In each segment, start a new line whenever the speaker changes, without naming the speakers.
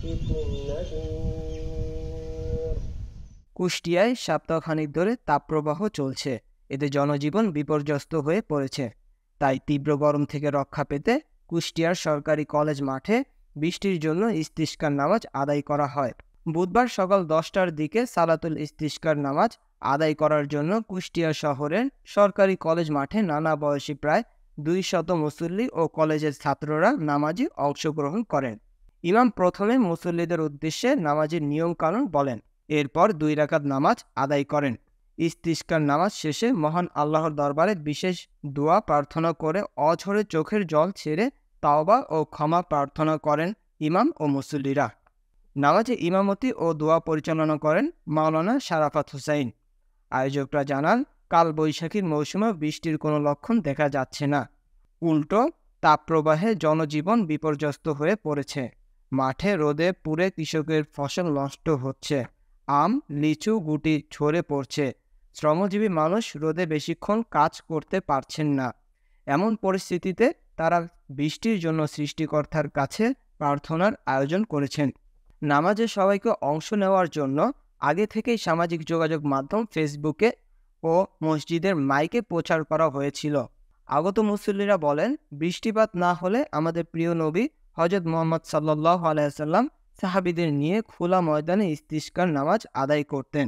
باسم النذير
কুষ্টিয়ায় সপ্তাহখানিক ধরে তাপপ্রবাহ চলছে। এতে জনজীবন বিপর্যস্ত হয়ে পড়েছে। তাই তীব্র গরম থেকে রক্ষা পেতে কুষ্টিয়ার সরকারি কলেজ মাঠে বৃষ্টির জন্য ইস্তিসকার নামাজ আদায় করা হয়। বুধবার সকাল 10টার দিকে সালাতুল ইস্তিসকার নামাজ আদায় করার জন্য কুষ্টিয়া শহরের সরকারি কলেজ মাঠে নানা বয়সী প্রায় 200 মুসল্লি ও কলেজের ছাত্ররা নামাজে অংশগ্রহণ করেন। ইমাম প্রথমে মুসল্লিদের উদ্দেশ্যে নামাজের নিয়মকানুন বলেন, এরপর 2 রাকাত নামাজ আদায় করেন। ইস্তিসকার নামাজ শেষে মহান আল্লাহর দরবারে বিশেষ দোয়া প্রার্থনা করে অঝরে চোখের জল ছেড়ে তাওবা ও ক্ষমা প্রার্থনা করেন ইমাম ও মুসল্লিরা। নামাজে ইমামতি ও দোয়া পরিচালনা করেন মাওলানা শারাফাত হুসাইন। আয়োজকরা জানান, কাল বৈশাখীর মৌসুমে বৃষ্টির কোনো লক্ষণ দেখা যাচ্ছে না। উল্টো তাপপ্রবাহে জনজীবন বিপর্যস্ত হয়ে পড়েছে। মাঠে রোদে পুড়ে কৃষকের ফসল নষ্ট হচ্ছে। আম, লিচু গুটি ঝরে পড়ছে। শ্রমজীবী মানুষ রোদে বেশিক্ষণ কাজ করতে পারছেন না। এমন পরিস্থিতিতে তারা বৃষ্টির জন্য সৃষ্টিকর্তার কাছে প্রার্থনার আয়োজন করেছেন। নামাজে সবাইকে অংশ নেওয়ার জন্য আগে থেকেই সামাজিক যোগাযোগ মাধ্যম ফেসবুকে ও মসজিদের মাইকে প্রচার করা হয়েছিল। আগত মুসল্লিরা বলেন, বৃষ্টিপাত না হলে আমাদের প্রিয় নবী হযরত মুহাম্মদ সাল্লাল্লাহু আলাইহি ওয়াসাল্লাম সাহাবীদের নিয়ে খোলা ময়দানে ইস্তিসকার নামাজ আদায় করতেন।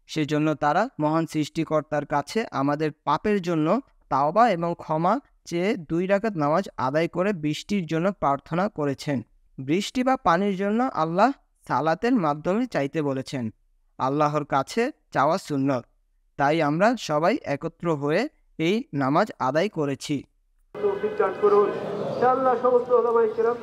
সেজন্য তারা মহান সৃষ্টিকর্তার কাছে আমাদের পাপের জন্য তাওবা এবং ক্ষমা চেয়ে 2 রাকাত নামাজ আদায় করে বৃষ্টির জন্য প্রার্থনা করেছেন। বৃষ্টি বা পানির জন্য আল্লাহ সালাতের মাধ্যমে চাইতে বলেছেন। আল্লাহর কাছে চাওয়া সুন্নত। তাই আমরা সবাই একত্র হয়ে এই নামাজ আদায় করেছি।
তৌফিক দান করুন। আল্লাহ সমস্ত উলামায়ে কেরাম